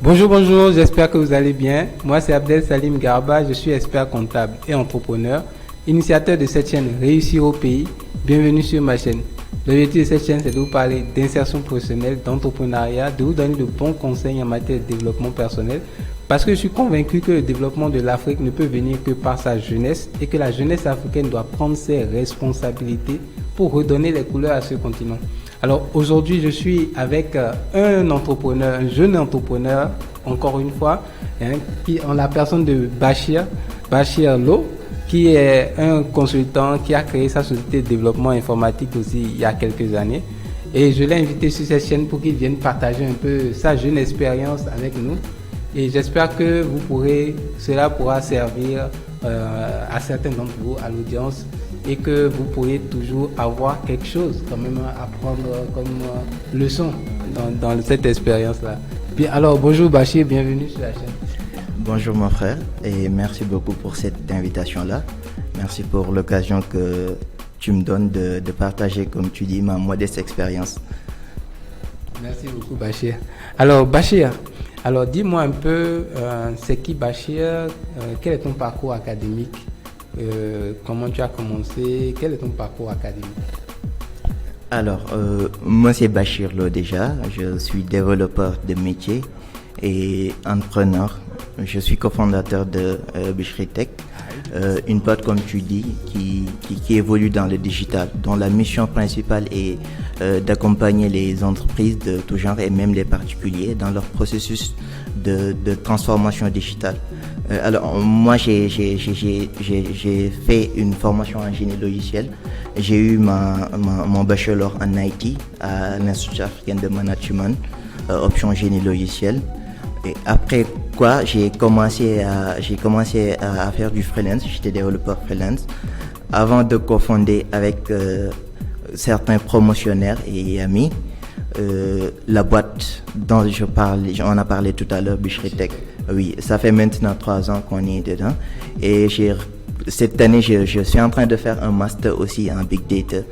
Bonjour, bonjour, j'espère que vous allez bien. Moi, c'est Abdel Salim Garba, je suis expert comptable et entrepreneur, initiateur de cette chaîne Réussir au pays. Bienvenue sur ma chaîne. L'objectif de cette chaîne, c'est de vous parler d'insertion professionnelle, d'entrepreneuriat, de vous donner de bons conseils en matière de développement personnel, parce que je suis convaincu que le développement de l'Afrique ne peut venir que par sa jeunesse et que la jeunesse africaine doit prendre ses responsabilités pour redonner les couleurs à ce continent. Alors aujourd'hui, je suis avec un entrepreneur, un jeune entrepreneur, encore une fois, qui en la personne de Bachir Lo, qui est un consultant qui a créé sa société de développement informatique aussi il y a quelques années. Et je l'ai invité sur cette chaîne pour qu'il vienne partager un peu sa jeune expérience avec nous. Et j'espère que cela pourra servir à certains d'entre vous, à l'audience, et que vous pourrez toujours avoir quelque chose quand même à prendre comme leçon dans cette expérience-là. Puis alors, bonjour Bachir, bienvenue sur la chaîne. Bonjour mon frère et merci beaucoup pour cette invitation-là. Merci pour l'occasion que tu me donnes de partager, comme tu dis, ma modeste expérience. Merci beaucoup Bachir. Alors Bachir, dis-moi un peu, c'est qui Bachir, quel est ton parcours académique, comment tu as commencé, quel est ton parcours académique? Alors, moi c'est Bachir Lo déjà, je suis développeur de métier et entrepreneur. Je suis cofondateur de Bichri Tech, une boîte comme tu dis qui évolue dans le digital, dont la mission principale est d'accompagner les entreprises de tout genre et même les particuliers dans leur processus de transformation digitale. Alors moi j'ai fait une formation en génie logiciel. J'ai eu mon bachelor en IT à l'Institut africain de management, option génie logiciel. Et après quoi, j'ai commencé à faire du freelance. J'étais développeur freelance avant de cofonder avec certains promotionnaires et amis la boîte dont on a parlé tout à l'heure, Bichri Tech. Oui, ça fait maintenant 3 ans qu'on est dedans. Et cette année, je suis en train de faire un master aussi en Big Data,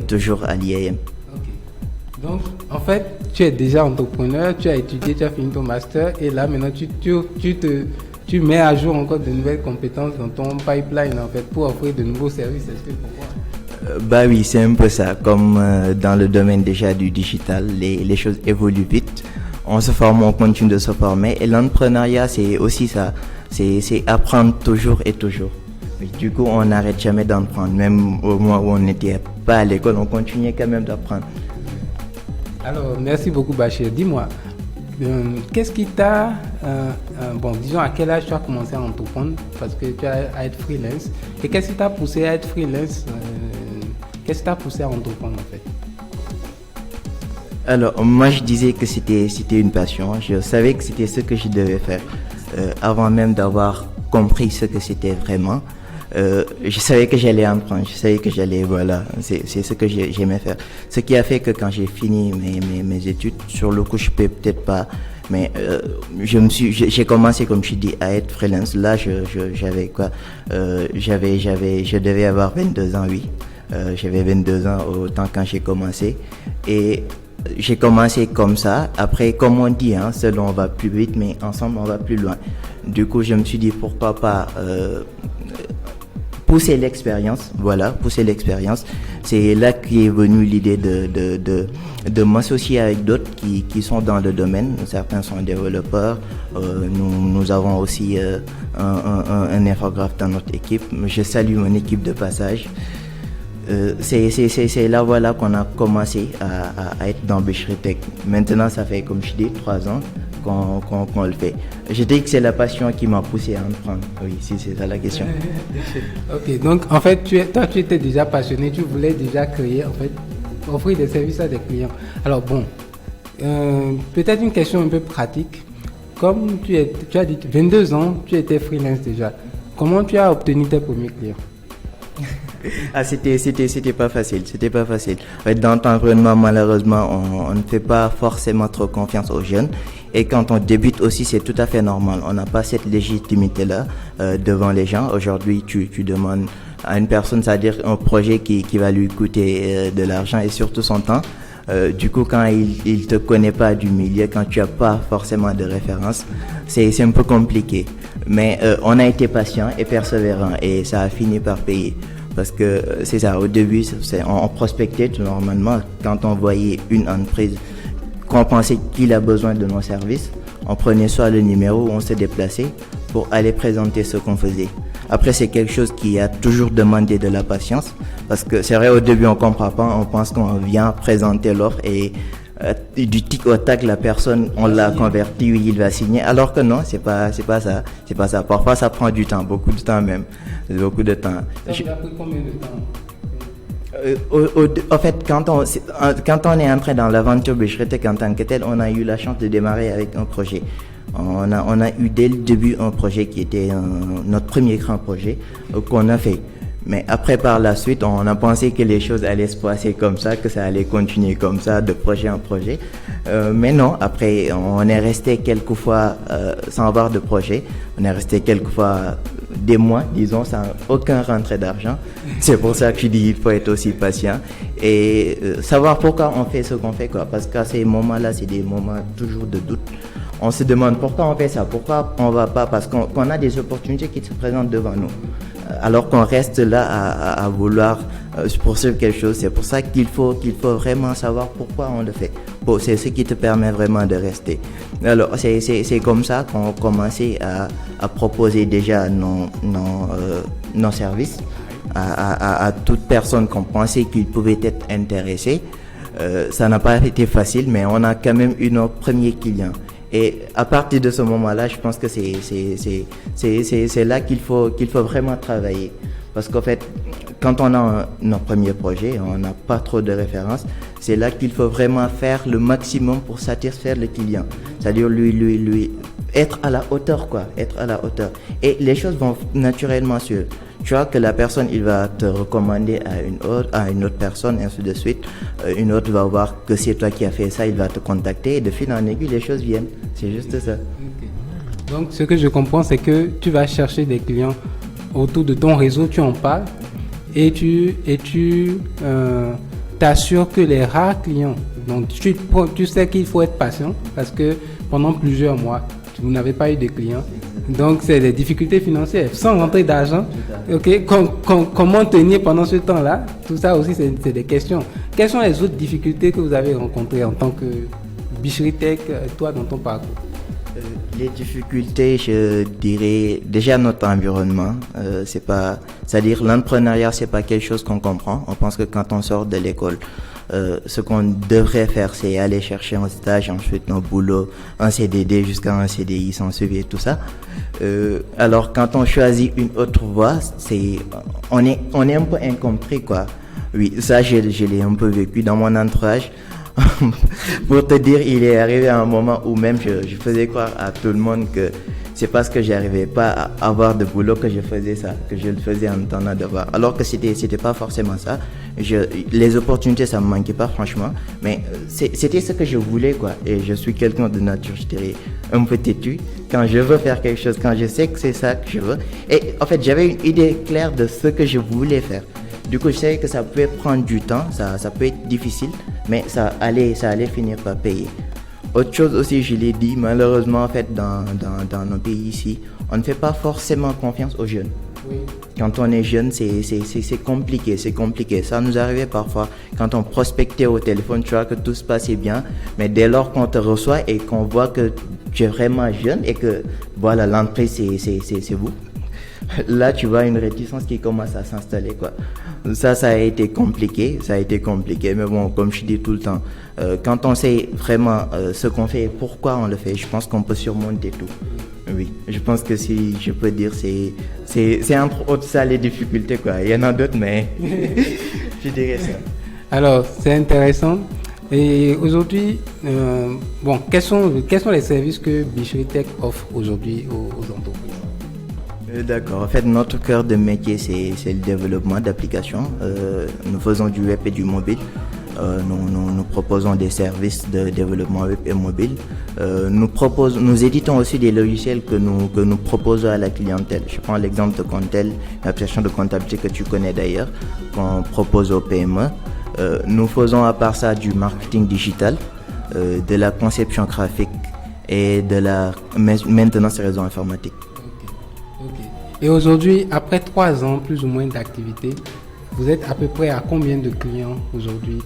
toujours à l'IAM. Okay. Donc, en fait, tu es déjà entrepreneur, tu as étudié, tu as fini ton master et là, maintenant, tu mets à jour encore de nouvelles compétences dans ton pipeline, en fait, pour offrir de nouveaux services. Est-ce que tu comprends? Bah oui, c'est un peu ça. Comme dans le domaine déjà du digital, les choses évoluent vite. On se forme, on continue de se former. Et l'entrepreneuriat, c'est aussi ça. C'est apprendre toujours et toujours. Et du coup, on n'arrête jamais d'apprendre. Même au moment où on n'était pas à l'école, on continuait quand même d'apprendre. Alors, merci beaucoup Bachir. Dis-moi, qu'est-ce qui t'a... disons à quel âge tu as commencé à entreprendre? Parce que tu as à être freelance. Et qu'est-ce qui t'a poussé à être freelance? Qu'est-ce qui t'a poussé à entreprendre en fait? Alors, moi je disais que c'était une passion. Je savais que c'était ce que je devais faire. Avant même d'avoir compris ce que c'était vraiment, je savais que j'allais en prendre. Je savais que c'est ce que j'aimais faire. Ce qui a fait que quand j'ai fini mes études, sur le coup je peux peut-être pas, mais j'ai commencé, comme je dis, à être freelance. Là, j'avais quoi? Je devais avoir 22 ans, oui. J'avais 22 ans au temps quand j'ai commencé. Et j'ai commencé comme ça. Après, comme on dit, seul on va plus vite, mais ensemble on va plus loin. Du coup, je me suis dit pourquoi pas pousser l'expérience. Voilà, pousser l'expérience. C'est là qu'est venue l'idée de m'associer avec d'autres qui sont dans le domaine. Certains sont développeurs. Nous avons aussi un infographe dans notre équipe. Je salue mon équipe de passage. C'est là voilà qu'on a commencé à être dans Bichri Tech. Maintenant, ça fait, comme je dis, 3 ans qu'on le fait. Je dis que c'est la passion qui m'a poussé à entreprendre. Oui, si c'est ça la question. Ok, donc en fait, toi tu étais déjà passionné, tu voulais déjà créer, en fait, offrir des services à des clients. Alors bon, peut-être une question un peu pratique. Comme tu as dit 22 ans, tu étais freelance déjà. Comment tu as obtenu tes premiers clients? C'était pas facile. Dans notre environnement, malheureusement, on ne fait pas forcément trop confiance aux jeunes. Et quand on débute aussi, c'est tout à fait normal. On n'a pas cette légitimité-là devant les gens. Aujourd'hui, tu demandes à une personne, c'est-à-dire un projet qui va lui coûter de l'argent et surtout son temps. Du coup, quand il te connaît pas du milieu, quand tu as pas forcément de référence, c'est un peu compliqué. Mais on a été patient et persévérant et ça a fini par payer. Parce que c'est ça, au début, on prospectait tout normalement. Quand on voyait une entreprise qu'on pensait qu'il a besoin de nos services, on prenait soit le numéro ou on se déplaçait pour aller présenter ce qu'on faisait. Après, c'est quelque chose qui a toujours demandé de la patience. Parce que c'est vrai, au début, on comprend pas, on pense qu'on vient présenter l'offre et du tic au tac, la personne, on l'a converti, oui, il va signer. Alors que non, c'est pas ça. Parfois, ça prend du temps, beaucoup de temps même. Beaucoup de temps. Ça vous a pris combien de temps? En fait, quand on est entré dans l'aventure Bichri-Tech en tant que tel, on a eu la chance de démarrer avec un projet. On a eu dès le début un projet qui était notre premier grand projet qu'on a fait. Mais après, par la suite, on a pensé que les choses allaient se passer comme ça, que ça allait continuer comme ça, de projet en projet. Mais non, après, on est resté quelques fois sans avoir de projet. On est resté quelques fois des mois, disons, sans aucun rentrée d'argent. C'est pour ça que je dis il faut être aussi patient et savoir pourquoi on fait ce qu'on fait, quoi. Parce qu'à ces moments-là, c'est des moments toujours de doute. On se demande pourquoi on fait ça, pourquoi on va pas, parce qu'on a des opportunités qui se présentent devant nous. Alors qu'on reste là à vouloir poursuivre quelque chose. C'est pour ça qu'il faut vraiment savoir pourquoi on le fait. C'est ce qui te permet vraiment de rester. Alors c'est comme ça qu'on a commencé à proposer déjà nos services à toute personne qu'on pensait qu'il pouvait être intéressé. Ça n'a pas été facile, mais on a quand même eu nos premiers clients. Et à partir de ce moment-là, je pense que c'est là qu'il faut vraiment travailler. Parce qu'en fait, quand on a nos premiers projets, on n'a pas trop de références, c'est là qu'il faut vraiment faire le maximum pour satisfaire le client. C'est-à-dire lui être à la hauteur, quoi, être à la hauteur. Et les choses vont naturellement suivre. Tu vois que la personne, il va te recommander à une autre personne, et ainsi de suite. Une autre va voir que c'est toi qui as fait ça, il va te contacter et de fil en aiguille, les choses viennent. C'est juste ça. Okay. Donc, ce que je comprends, c'est que tu vas chercher des clients autour de ton réseau, tu en parles et tu t'assures que les rares clients, donc tu sais qu'il faut être patient parce que pendant plusieurs mois, vous n'avez pas eu de clients. Donc, c'est des difficultés financières. Sans rentrer d'argent, okay, comment tenir pendant ce temps-là? Tout ça aussi, c'est des questions. Quelles sont les autres difficultés que vous avez rencontrées en tant que Bichri-Tech, toi, dans ton parcours? Les difficultés, je dirais, déjà notre environnement. C'est-à-dire l'entrepreneuriat, c'est pas quelque chose qu'on comprend. On pense que quand on sort de l'école, ce qu'on devrait faire, c'est aller chercher un stage, ensuite un boulot, un CDD jusqu'à un CDI sans suivi et tout ça. Alors quand on choisit une autre voie, on est un peu incompris, quoi. Oui, ça je l'ai un peu vécu dans mon entourage. Pour te dire, il est arrivé à un moment où même je faisais croire à tout le monde que c'est parce que j'arrivais pas à avoir de boulot que je faisais ça, que je le faisais en temps de voir. Alors que c'était pas forcément ça. Les opportunités, ça me manquait pas franchement, mais c'était ce que je voulais, quoi. Et je suis quelqu'un de nature, je dirais, un peu têtu. Quand je veux faire quelque chose, quand je sais que c'est ça que je veux. Et en fait, j'avais une idée claire de ce que je voulais faire. Du coup, je savais que ça pouvait prendre du temps, ça peut être difficile, mais ça allait finir par payer. Autre chose aussi, je l'ai dit, malheureusement, en fait, dans nos pays ici, on ne fait pas forcément confiance aux jeunes. Oui. Quand on est jeune, c'est compliqué. Ça nous arrivait parfois, quand on prospectait au téléphone, tu vois que tout se passait bien, mais dès lors qu'on te reçoit et qu'on voit que tu es vraiment jeune et que, voilà, l'entrée, c'est vous. Là, tu vois une réticence qui commence à s'installer, quoi. Ça a été compliqué, mais bon, comme je dis tout le temps, quand on sait vraiment ce qu'on fait et pourquoi on le fait, je pense qu'on peut surmonter tout. Oui, je pense que si je peux dire, c'est entre autres ça les difficultés, quoi. Il y en a d'autres, mais je dirais ça. Alors, c'est intéressant. Et aujourd'hui, quels sont les services que Bichri-Tech offre aujourd'hui aux entreprises? D'accord. En fait, notre cœur de métier, c'est le développement d'applications. Nous faisons du web et du mobile. Nous proposons des services de développement web et mobile. Nous éditons aussi des logiciels que nous proposons à la clientèle. Je prends l'exemple de Contel, l'application de comptabilité que tu connais d'ailleurs, qu'on propose aux PME. Nous faisons à part ça du marketing digital, de la conception graphique et de la maintenance et réseau informatique. Ok. Et aujourd'hui, après 3 ans plus ou moins d'activité, vous êtes à peu près à combien de clients aujourd'hui?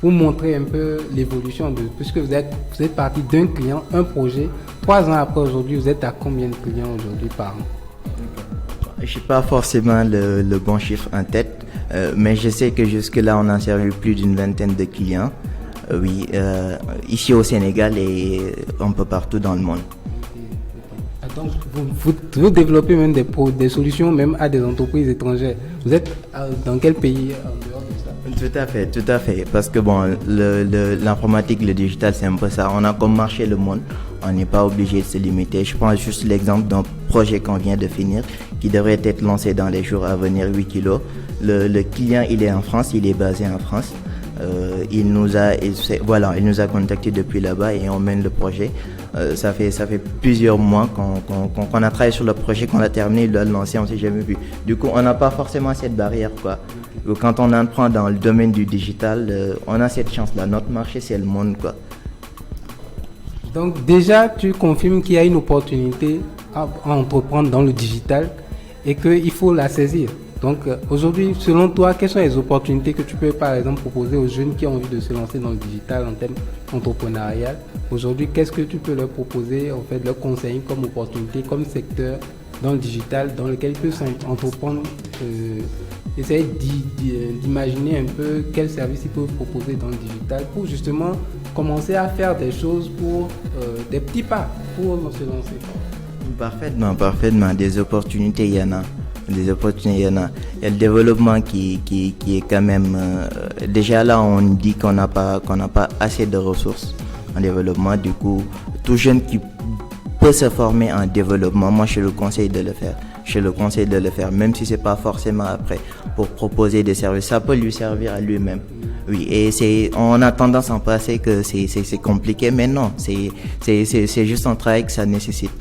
Pour montrer un peu l'évolution, puisque vous êtes parti d'un client, un projet. 3 ans après aujourd'hui, vous êtes à combien de clients aujourd'hui par an? Je n'ai pas forcément le bon chiffre en tête, mais je sais que jusque-là, on a servi plus d'une vingtaine de clients. Oui, ici au Sénégal et un peu partout dans le monde. Donc, vous développez même des solutions même à des entreprises étrangères. Vous êtes dans quel pays en dehors de ça? Tout à fait. Parce que bon, l'informatique, le digital, c'est un peu ça. On a comme marché le monde. On n'est pas obligé de se limiter. Je prends juste l'exemple d'un projet qu'on vient de finir, qui devrait être lancé dans les jours à venir, 8 kilos. Le client, il est en France, il est basé en France. Il nous a contacté depuis là-bas et on mène le projet. Ça fait plusieurs mois qu'on a travaillé sur le projet, qu'on a terminé, il l'a lancé, on s'est jamais vu. Du coup, on n'a pas forcément cette barrière, quoi. Quand on entreprend dans le domaine du digital, on a cette chance-là. Notre marché, c'est le monde, quoi. Donc déjà, tu confirmes qu'il y a une opportunité à entreprendre dans le digital et qu'il faut la saisir. Donc aujourd'hui, selon toi, quelles sont les opportunités que tu peux par exemple proposer aux jeunes qui ont envie de se lancer dans le digital en termes entrepreneurial? Aujourd'hui, qu'est-ce que tu peux leur proposer, en fait, leur conseiller comme opportunité, comme secteur dans le digital dans lequel ils peuvent entreprendre, essayer d'imaginer un peu quels services ils peuvent proposer dans le digital pour justement commencer à faire des choses pour des petits pas pour se lancer. Parfaitement. Des opportunités, il y en a. Il y a le développement qui est quand même déjà là, on dit qu'on n'a pas assez de ressources en développement. Du coup, tout jeune qui peut se former en développement, moi je le conseille de le faire. Même si c'est pas forcément après pour proposer des services, ça peut lui servir à lui-même. Oui, et on a tendance à penser que c'est compliqué, mais non, c'est juste un travail que ça nécessite.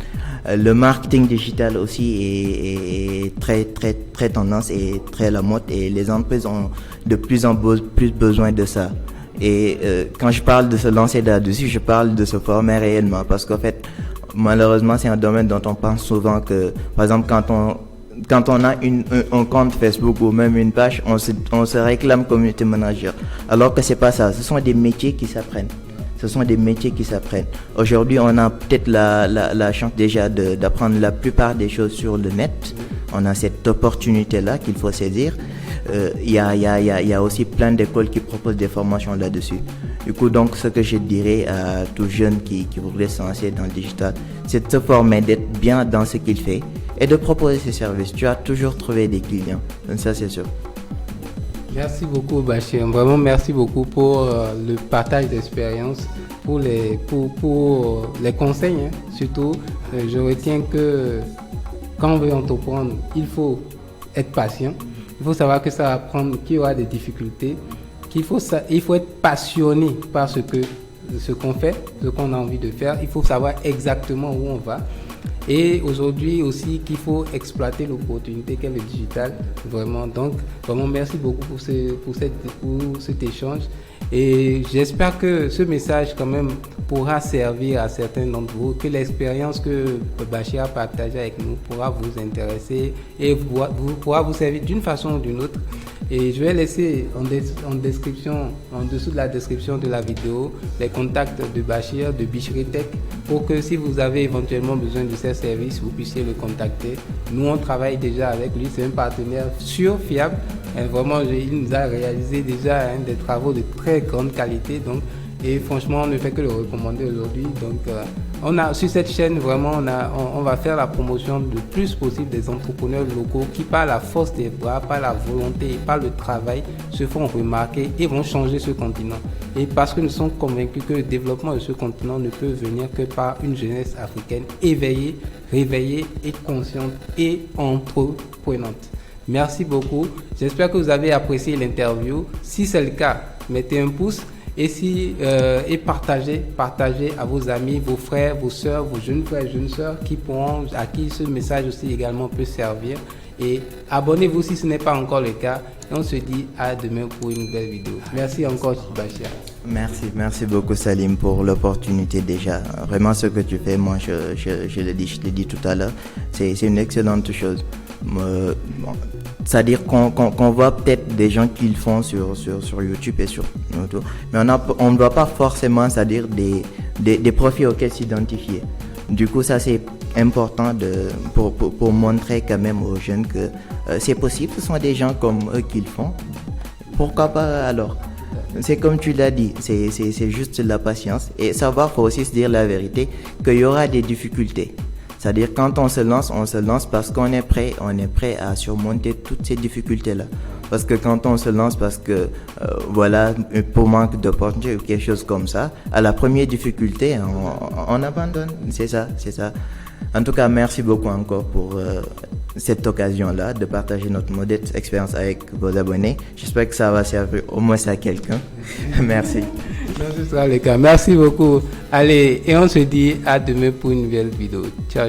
Le marketing digital aussi est très tendance et très à la mode, et les entreprises ont de plus en plus besoin de ça. Et quand je parle de se lancer là-dessus, je parle de se former réellement, parce qu'en fait, malheureusement, c'est un domaine dont on pense souvent que, par exemple, quand on a un compte Facebook ou même une page, on se réclame community manager. Alors que c'est pas ça. Ce sont des métiers qui s'apprennent. Aujourd'hui, on a peut-être la chance déjà d'apprendre la plupart des choses sur le net. On a cette opportunité-là qu'il faut saisir. Il y a aussi plein d'écoles qui proposent des formations là-dessus. Du coup, donc, ce que je dirais à tout jeune qui voudrait se lancer dans le digital, c'est de se former, d'être bien dans ce qu'il fait et de proposer ses services. Tu as toujours trouvé des clients. Donc ça, c'est sûr. Merci beaucoup, Bachir. Vraiment, merci beaucoup pour le partage d'expérience, pour les conseils, hein. Surtout, je retiens que quand on veut entreprendre, il faut être patient. Il faut savoir que ça va prendre, qu'il y aura des difficultés, il faut être passionné par ce qu'on fait, ce qu'on a envie de faire. Il faut savoir exactement où on va. Et aujourd'hui aussi qu'il faut exploiter l'opportunité qu'est le digital, vraiment. Donc vraiment merci beaucoup pour cet échange, et j'espère que ce message quand même pourra servir à certains d'entre vous, que l'expérience que Bachir a partagée avec nous pourra vous intéresser et pourra vous servir d'une façon ou d'une autre. Et je vais laisser en description, en dessous de la description de la vidéo, les contacts de Bachir, de Bichri Tech, pour que si vous avez éventuellement besoin de ces services, vous puissiez le contacter. Nous, on travaille déjà avec lui, c'est un partenaire sûr, fiable. Et vraiment, il nous a réalisé déjà des travaux de très grande qualité. Donc, et franchement, on ne fait que le recommander aujourd'hui. Donc, sur cette chaîne, vraiment, on va faire la promotion le plus possible des entrepreneurs locaux qui, par la force des bras, par la volonté et par le travail, se font remarquer et vont changer ce continent. Et parce que nous sommes convaincus que le développement de ce continent ne peut venir que par une jeunesse africaine éveillée, réveillée et consciente et entreprenante. Merci beaucoup. J'espère que vous avez apprécié l'interview. Si c'est le cas, mettez un pouce et partagez à vos amis, vos frères, vos sœurs, vos jeunes frères et jeunes sœurs à qui ce message aussi également peut servir. Et abonnez-vous si ce n'est pas encore le cas. Et on se dit à demain pour une nouvelle vidéo. Merci encore, Bachir. Merci beaucoup Salim pour l'opportunité déjà. Vraiment ce que tu fais, moi je l'ai dit tout à l'heure, c'est une excellente chose. C'est-à-dire qu'on voit peut-être des gens qui le font sur YouTube et sur YouTube, mais on ne voit pas forcément, c'est-à-dire des profils auxquels s'identifier. Du coup, ça c'est important pour montrer quand même aux jeunes que c'est possible, ce sont des gens comme eux qui le font. Pourquoi pas alors? C'est comme tu l'as dit, c'est juste la patience et savoir, faut aussi se dire la vérité, qu'il y aura des difficultés. C'est-à-dire quand on se lance parce qu'on est prêt à surmonter toutes ces difficultés-là. Parce que quand on se lance parce que, pour manque d'opportunité ou quelque chose comme ça, à la première difficulté, on abandonne. C'est ça. En tout cas, merci beaucoup encore pour cette occasion-là de partager notre modeste expérience avec vos abonnés. J'espère que ça va servir au moins à quelqu'un. Merci. Ce sera le cas. Merci beaucoup. Allez, et on se dit à demain pour une nouvelle vidéo. Ciao.